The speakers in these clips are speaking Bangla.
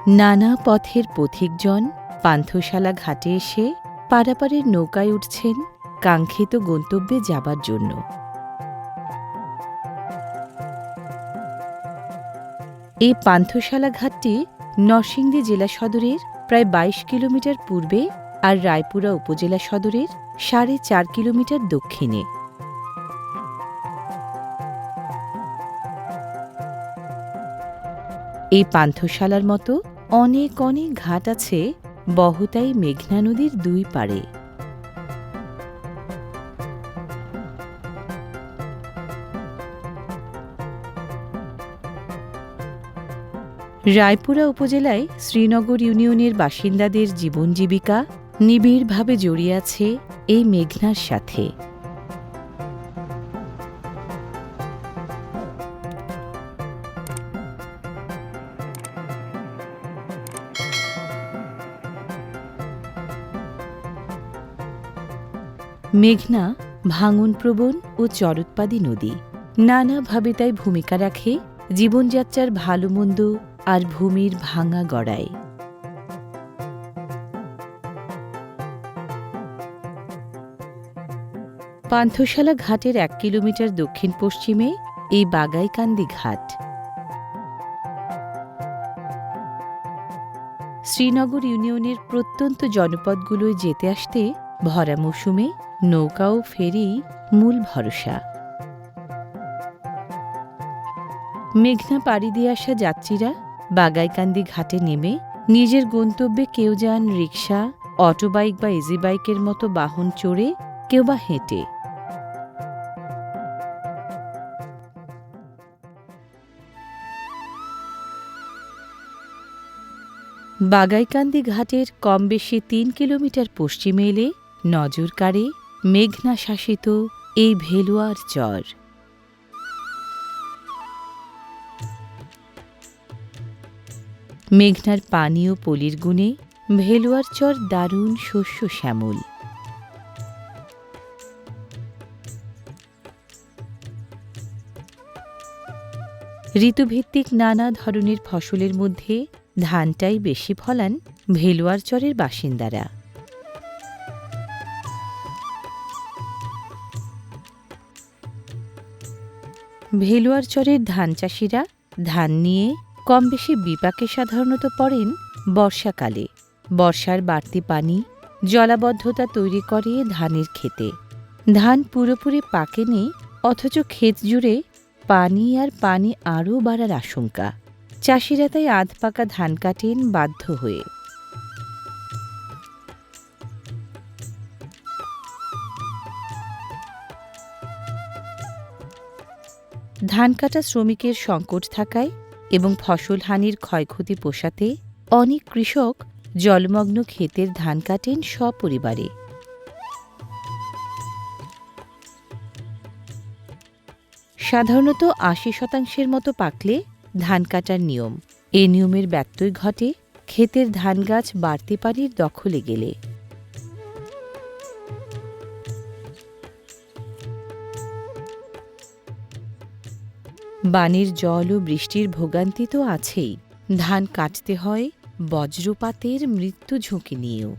নানা পথের পথিকজন পান্থশালা ঘাটে এসে পারাপারের নৌকায় উঠছেন কাঙ্ক্ষিত গন্তব্যে যাবার জন্য। এই পান্থশালা ঘাটটি নরসিংদী জেলা সদরের প্রায় ২২ কিলোমিটার পূর্বে আর রায়পুরা উপজেলা সদরের ৪.৫ কিলোমিটার দক্ষিণে। এই পান্থশালার মতো অনেক অনেক ঘাট আছে বহতাই মেঘনা নদীর দুই পাড়ে। রায়পুরা উপজেলায় শ্রীনগর ইউনিয়নের বাসিন্দাদের জীবন জীবিকা নিবিড়ভাবে জড়িয়ে আছে এই মেঘনার সাথে। মেঘনা ভাঙনপ্রবণ ও চরোৎপাদী নদী, নানাভাবে তাই ভূমিকা রাখে জীবনযাত্রার ভালো মন্দ আর ভূমির ভাঙা গড়ায়। পান্থশালা ঘাটের ১ কিলোমিটার দক্ষিণ পশ্চিমে এই বাগাইকান্দি ঘাট। শ্রীনগর ইউনিয়নের প্রত্যন্ত জনপদগুলোয় যেতে আসতে ভরা মৌসুমে নৌকা ও ফেরি মূল ভরসা। মেঘনা পাড়ি দিয়ে আসা যাত্রীরা বাগাইকান্দি ঘাটে নেমে নিজের গন্তব্যে কেউ যান রিকশা, অটোবাইক বা ইজি বাইকের মতো বাহন চড়ে, কেউ বা হেঁটে। বাগাইকান্দি ঘাটের কম বেশি ৩ কিলোমিটার পশ্চিমে এলে নজর কাড়ে মেঘনা শাসিত এই ভেলুয়ার চর। মেঘনার পানি ও পলির গুণে ভেলুয়ার চর দারুণ শস্য শ্যামল। ঋতুভিত্তিক নানা ধরনের ফসলের মধ্যে ধানটাই বেশি ফলান ভেলুয়ার চরের বাসিন্দারা। ভেলুয়ার চরের ধান চাষিরা ধান নিয়ে কম বেশি বিপাকে সাধারণত পড়েন বর্ষাকালে। বর্ষার বাড়তি পানি জলাবদ্ধতা তৈরি করে ধানের ক্ষেতে। ধান পুরোপুরি পাকেনি, অথচ ক্ষেত জুড়ে পানি আর পানি আরও বাড়ার আশঙ্কা। চাষিরা তাই আধপাকা ধান কাটেন বাধ্য হয়ে। ধান কাটা শ্রমিকের সংকট থাকায় এবং ফসল হানির ক্ষয়ক্ষতি পোষাতে অনেক কৃষক জলমগ্ন ক্ষেতের ধান কাটেন সপরিবারে। সাধারণত ৮০% মতো পাকলে ধান কাটার নিয়ম। এ নিয়মের ব্যত্যয় ঘটে ক্ষেতের ধান গাছ বাড়তি পানির দখলে গেলে। বানের জল ও বৃষ্টির ভোগান্তি তো আছেই, ধান কাটতে হয় বজ্রপাতের মৃত্যু ঝুঁকি নিয়েও।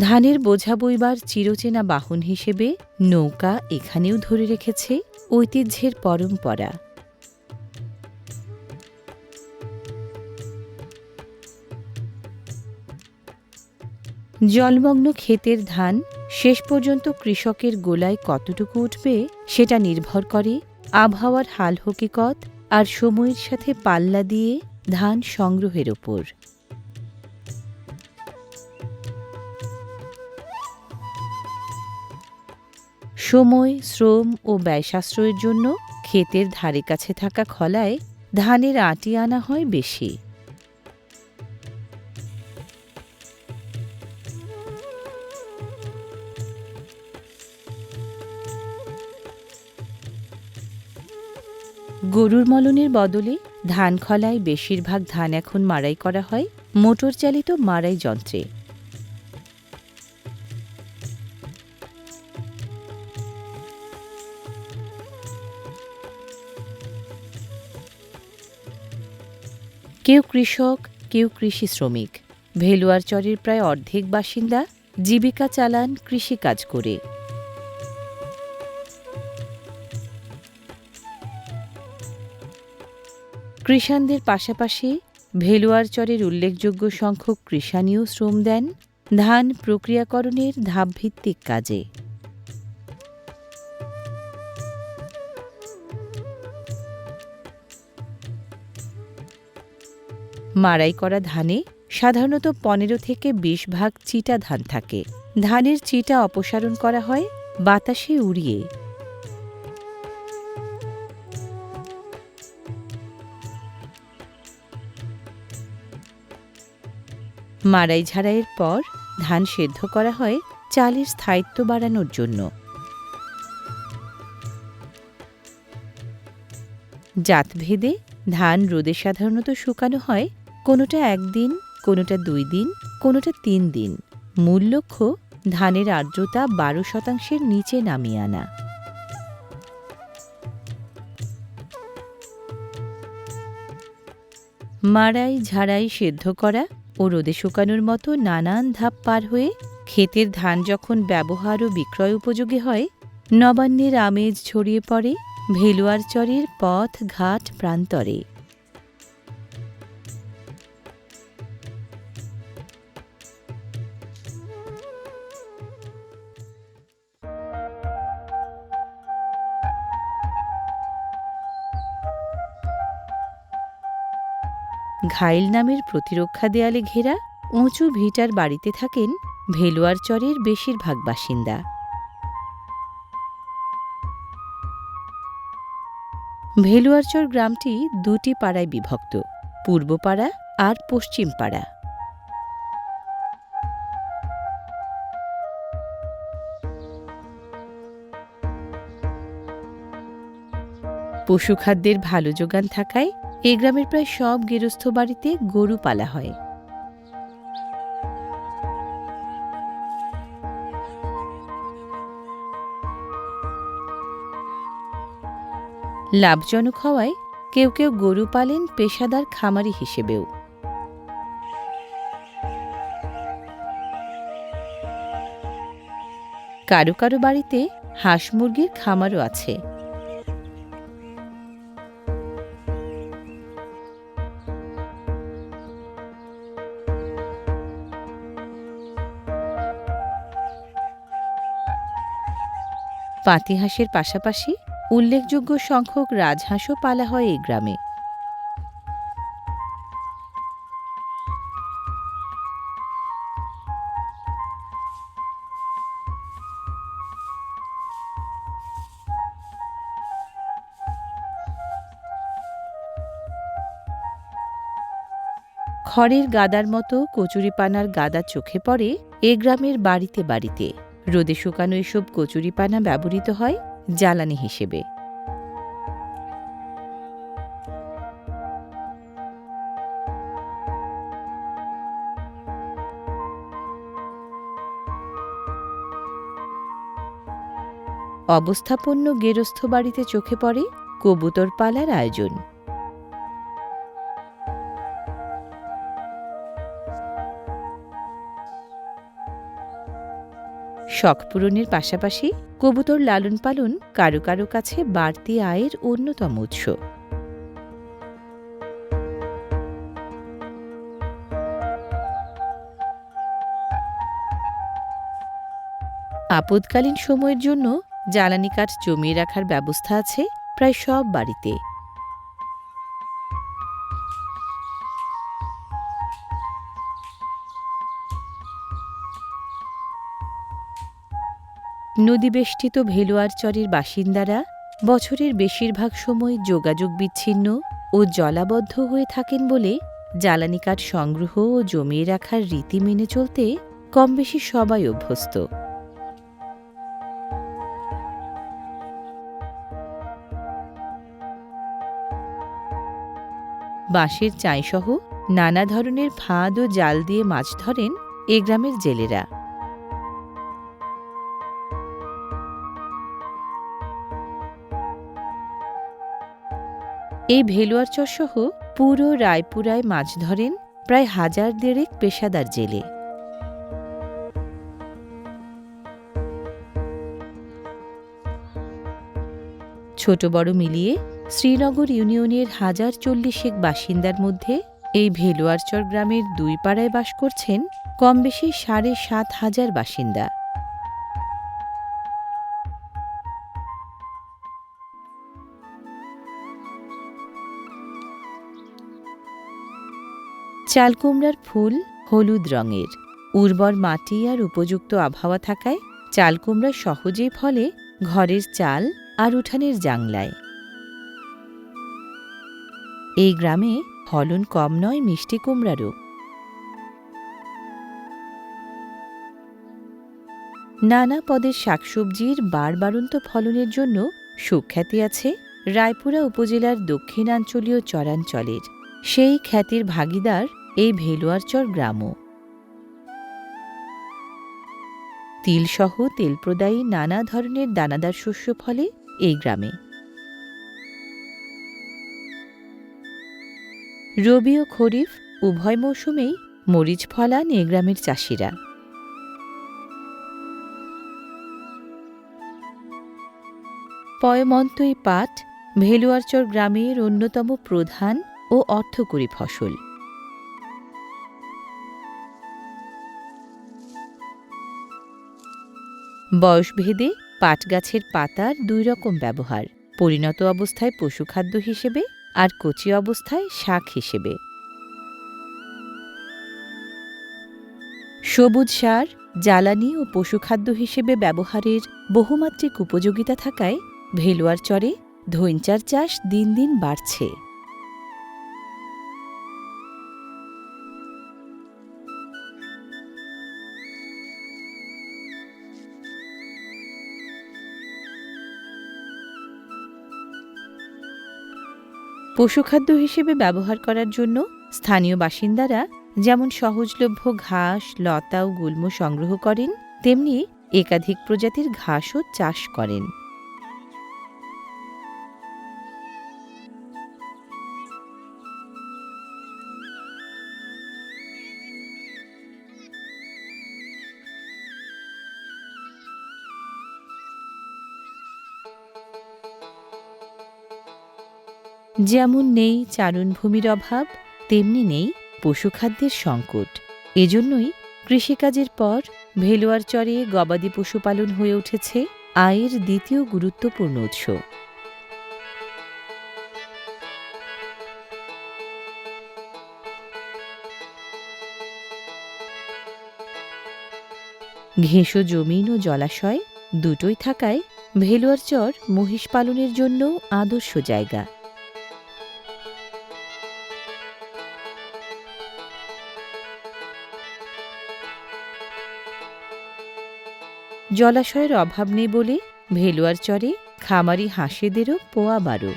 ধানের বোঝা বইবার চিরচেনা বাহন হিসেবে নৌকা এখানেও ধরে রেখেছে ঐতিহ্যের পরম্পরা। জলমগ্ন ক্ষেতের ধান শেষ পর্যন্ত কৃষকের গোলায় কতটুকু উঠবে সেটা নির্ভর করে আবহাওয়ার হাল হকিকত আর সময়ের সাথে পাল্লা দিয়ে ধান সংগ্রহের ওপর। সময়, শ্রম ও ব্যয় সাশ্রয়ের জন্য ক্ষেতের ধারে কাছে থাকা খলায় ধানের আঁটি আনা হয় বেশি। গরুর মলনের বদলে ধান খলায় বেশিরভাগ ধান এখন মাড়াই করা হয় মোটর চালিত মাড়াই যন্ত্রে। কেউ কৃষক, কেউ কৃষি শ্রমিক। ভেলুয়ার চরের প্রায় অর্ধেক বাসিন্দা জীবিকা চালান কৃষিকাজ করে। কৃষাণদের পাশাপাশি ভেলুয়ার চরের উল্লেখযোগ্য সংখ্যক কৃষাণীও শ্রম দেন ধান প্রক্রিয়াকরণের ধাপভিত্তিক কাজে। মাড়াই করা ধানে সাধারণত ১৫ থেকে ২০ ভাগ চিটা ধান থাকে। ধানের চিটা অপসারণ করা হয় বাতাসে উড়িয়ে। মাড়াই ঝাড়াইয়ের পর ধান সেদ্ধ করা হয় চালের স্থায়িত্ব বাড়ানোর জন্য। জাতভেদে ধান রোদে সাধারণত শুকানো হয়, কোনোটা ১ দিন, কোনোটা ২ দিন, কোনোটা ৩ দিন। মূল লক্ষ্য ধানের আর্দ্রতা ১২% নিচে নামিয়ে আনা। মাড়াই, ঝাড়াই, সেদ্ধ করা ও রোদে শুকানোর মতো নানান ধাপ পার হয়ে ক্ষেতের ধান যখন ব্যবহার ও বিক্রয় উপযোগী হয়, নবান্নের আমেজ ছড়িয়ে পড়ে ভেলুয়ার চরের পথ ঘাট প্রান্তরে। ঘাইল নামের প্রতিরক্ষা দেয়ালে ঘেরা উঁচু ভিটার বাড়িতে থাকেন ভেলুয়ার চরের বেশিরভাগ বাসিন্দা। ভেলুয়ারচর গ্রামটি ২টি পাড়ায় বিভক্ত, পূর্বপাড়া আর পশ্চিম পাড়া। পশুখাদ্যের ভালো যোগান থাকায় এ গ্রামের প্রায় সব গেরস্থ বাড়িতে গরু পালা হয়। লাভজনক হওয়ায় কেউ কেউ গরু পালেন পেশাদার খামারি হিসেবেও। কারো কারো বাড়িতে হাঁস মুরগির খামারও আছে। পাতিহাঁসের পাশাপাশি উল্লেখযোগ্য সংখ্যক রাজহাঁসও পালা হয় এই গ্রামে। খড়ের গাদার মতো কচুরিপানার গাদা চোখে পড়ে এ গ্রামের বাড়িতে বাড়িতে। রোদে শুকানো এসব কচুরিপানা ব্যবহৃত হয় জ্বালানি হিসেবে। অবস্থাপন্ন গেরস্থ বাড়িতে চোখে পড়ে কবুতর পালার আয়োজন। শখ পূরণের পাশাপাশি কবুতর লালন পালন কারো কারো কাছে বাড়তি আয়ের অন্যতম উৎস। আপদকালীন সময়ের জন্য জ্বালানি কাঠ জমিয়ে রাখার ব্যবস্থা আছে প্রায় সব বাড়িতে। নদীবেষ্টিত ভেলুয়ার চরের বাসিন্দারা বছরের বেশিরভাগ সময় যোগাযোগ বিচ্ছিন্ন ও জলাবদ্ধ হয়ে থাকেন বলে জ্বালানি কাঠ সংগ্রহ ও জমিয়ে রাখার রীতি মেনে চলতে কমবেশি সবাই অভ্যস্ত। বাঁশের চাইসহ নানা ধরনের ফাঁদ ও জাল দিয়ে মাছ ধরেন এ গ্রামের জেলেরা। এই ভেলুয়ারচর সহ পুরো রায়পুরায় মাছ ধরেন প্রায় ১,৫০০ পেশাদার জেলে। ছোট বড় মিলিয়ে শ্রীনগর ইউনিয়নের ১,০৪০ বাসিন্দার মধ্যে এই ভেলুয়ারচর গ্রামের ২ পাড়ায় বাস করছেন কমবেশি ৭,৫০০ বাসিন্দা। চালকুমড়ার ফুল হলুদ রঙের। উর্বর মাটি আর উপযুক্ত আবহাওয়া থাকায় চালকুমড়া সহজেই ফলে ঘরের চাল আর উঠানের জাংলায়। এই গ্রামে ফলন কম নয় মিষ্টি কুমড়ারও। নানা পদের শাকসবজির বাড়বাড়ন্ত ফলনের জন্য সুখ্যাতি আছে রায়পুরা উপজেলার দক্ষিণাঞ্চলীয় চরাঞ্চলের। সেই খ্যাতির ভাগীদার এই ভেলুয়ারচর গ্রামও। তিলসহ তেলপ্রদায়ী নানা ধরনের দানাদার শস্য ফলে এই গ্রামে। রবি ও খরিফ উভয় মৌসুমেই মরিচ ফলান এ গ্রামের চাষিরা। পয়মন্তই পাট ভেলুয়ারচর গ্রামের অন্যতম প্রধান ও অর্থকরী ফসল। বয়সভেদে পাট গাছের পাতার ২ রকম ব্যবহার, পরিণত অবস্থায় পশুখাদ্য হিসেবে আর কচি অবস্থায় শাক হিসেবে। সবুজ সার, জ্বালানি ও পশুখাদ্য হিসেবে ব্যবহারের বহুমাত্রিক উপযোগিতা থাকায় ভেলুয়ারচরে ধইঞ্চার চাষ দিন দিন বাড়ছে। পশুখাদ্য হিসেবে ব্যবহার করার জন্য স্থানীয় বাসিন্দারা যেমন সহজলভ্য ঘাস, লতা ও গুল্ম সংগ্রহ করেন, তেমনি একাধিক প্রজাতির ঘাসও চাষ করেন। যেমন নেই চারণভূমির অভাব, তেমনি নেই পশুখাদ্যের সংকট। এজন্যই কৃষিকাজের পর ভেলুয়ারচরে গবাদি পশুপালন হয়ে উঠেছে আয়ের দ্বিতীয় গুরুত্বপূর্ণ উৎস। ঘেঁষো জমিন ও জলাশয় দুটোই থাকায় ভেলুয়ারচর মহিষ পালনের জন্য আদর্শ জায়গা। জলাশয়ের অভাব নেই বলে ভেলুয়ারচরে খামারি হাঁসেদেরও পোয়া ১২।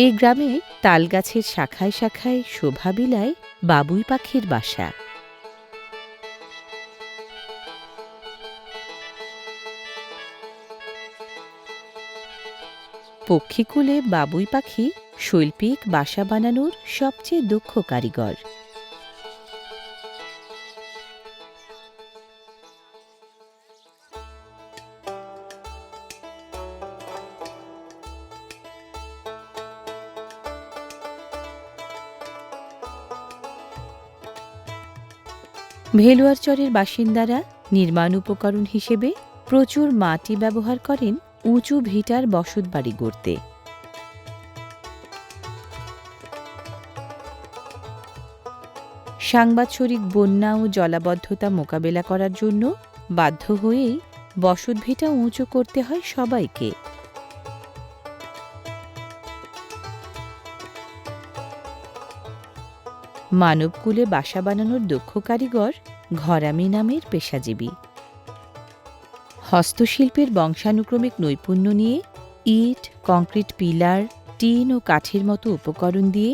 এই গ্রামে তালগাছের শাখায় শাখায় শোভা বিলায় বাবুই পাখির বাসা। পক্ষীকুলে বাবুই পাখি শৈল্পিক বাসা বানানোর সবচেয়ে দক্ষ কারিগর। ভেলুয়ারচরের বাসিন্দারা নির্মাণ উপকরণ হিসেবে প্রচুর মাটি ব্যবহার করেন উঁচু ভিটার বসতবাড়ি গড়তে। সাংবৎসরিক বন্যা ও জলাবদ্ধতা মোকাবেলা করার জন্য বাধ্য হয়েই বসতভিটা উঁচু করতে হয় সবাইকে। মানবকুলে বাসা বানানোর দক্ষ কারিগর ঘরামি নামের পেশাজীবী। হস্তশিল্পের বংশানুক্রমিক নৈপুণ্য নিয়ে ইট, কংক্রিট পিলার, টিন ও কাঠের মতো উপকরণ দিয়ে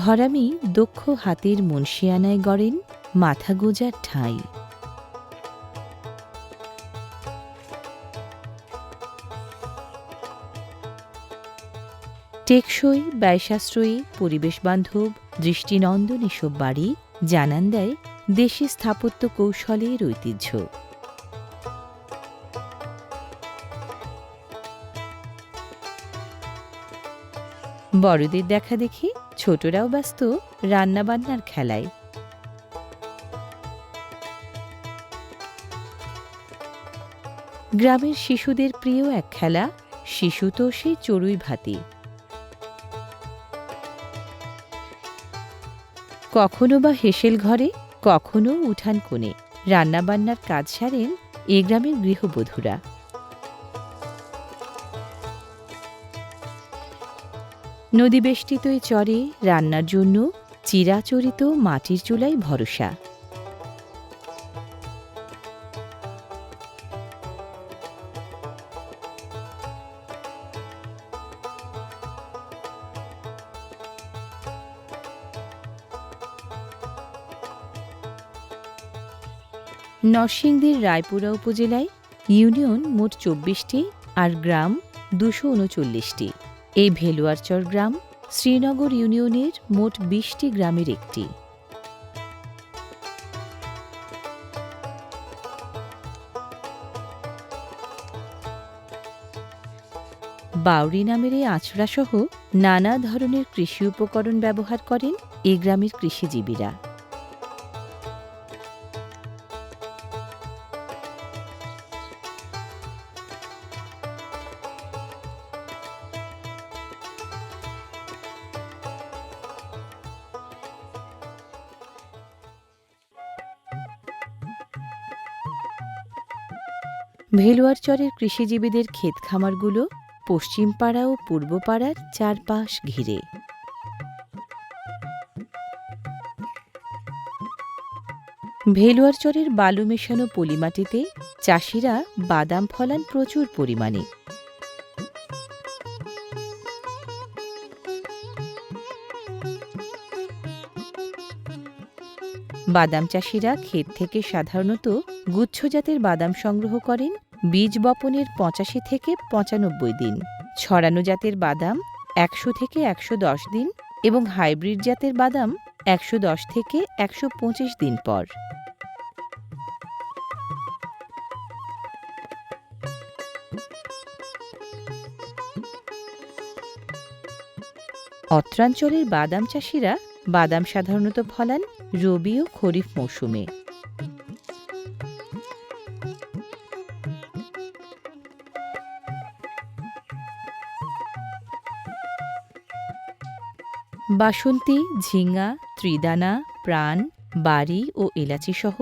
ঘরামি দক্ষ হাতের মুন্সিয়ানায় গড়েন মাথা গোঁজার ঠাঁই। টেকসই, ব্যয়সাশ্রয়ী, পরিবেশবান্ধব, দৃষ্টিনন্দন এসব বাড়ি জানান দেয় দেশি স্থাপত্য কৌশলের ঐতিহ্য। বড়দের দেখা দেখি ছোটরাও ব্যস্ত রান্নাবান্নার খেলায়। গ্রামের শিশুদের প্রিয় এক খেলা শিশু তো সেই চড়ুই ভাতি। কখনো বা হেসেল ঘরে, কখনো উঠান কোণে রান্নাবান্নার কাজ সারেন এ গ্রামের গৃহবধূরা। নদীবেষ্টিত এ চরে রান্নার জন্য চিরাচরিত মাটির চুলাই ভরসা। নরসিংদীর রায়পুরা উপজেলায় ইউনিয়ন মোট ২৪টি আর গ্রাম ২৩৯টি। এই ভেলুয়ারচর গ্রাম শ্রীনগর ইউনিয়নের মোট ২০টি গ্রামের একটি। বাউরি নামের এই আঁচড়াসহ নানা ধরনের কৃষি উপকরণ ব্যবহার করেন এ গ্রামের কৃষিজীবীরা। ভেলুয়ারচরের কৃষিজীবীদের ক্ষেত খামারগুলো পশ্চিম পাড়া ও পূর্ব পাড়ার চারপাশ ঘিরে। ভেলুয়ারচরের বালু মেশানো পলিমাটিতে চাষিরা বাদাম ফলান প্রচুর পরিমাণে। বাদাম চাষিরা ক্ষেত থেকে সাধারণত গুচ্ছজাতের বাদাম সংগ্রহ করেন বীজ বপনের ৮৫ থেকে ৯৫ দিন, ছড়ানো জাতের বাদাম ১০০ থেকে ১১০ দিন এবং হাইব্রিড জাতের বাদাম ১১০ থেকে ১২৫ দিন পর। অত্রাঞ্চলের বাদাম চাষিরা বাদাম সাধারণত ফলান রবি ও খরিফ মৌসুমে। বাসন্তী, ঝিঙ্গা, ত্রিদানা, প্রাণ, বাড়ি ও এলাচি সহ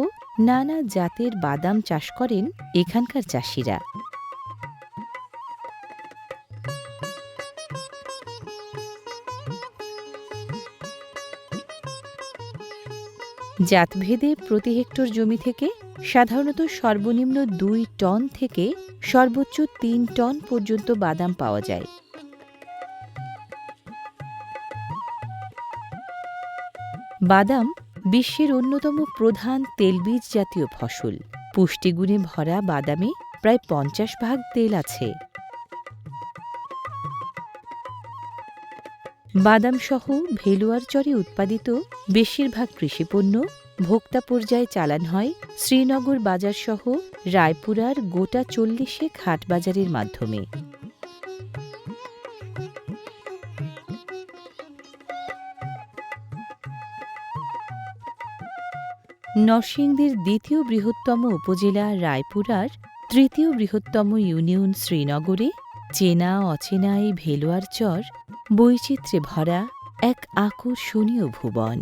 নানা জাতের বাদাম চাষ করেন এখানকার চাষিরা। জাতভেদে প্রতি হেক্টর জমি থেকে সাধারণত সর্বনিম্ন ২ টন থেকে সর্বোচ্চ ৩ টন পর্যন্ত বাদাম পাওয়া যায়। বাদাম বিশ্বের অন্যতম প্রধান তেলবীজ জাতীয় ফসল। পুষ্টিগুণে ভরা বাদামে প্রায় ৫০% তেল আছে। বাদামসহ ভেলুয়ারচরে উৎপাদিত বেশিরভাগ কৃষিপণ্য ভোক্তা পর্যায়ে চালান হয় শ্রীনগর বাজারসহ রায়পুরার গোটা ৪০ হাটবাজারের মাধ্যমে। নরসিংদীর দ্বিতীয় বৃহত্তম উপজেলা রায়পুরার তৃতীয় বৃহত্তম ইউনিয়ন শ্রীনগরে চেনা অচেনা এই ভেলুয়ারচর বৈচিত্র্যে ভরা এক আকর্ষণীয় ভুবন।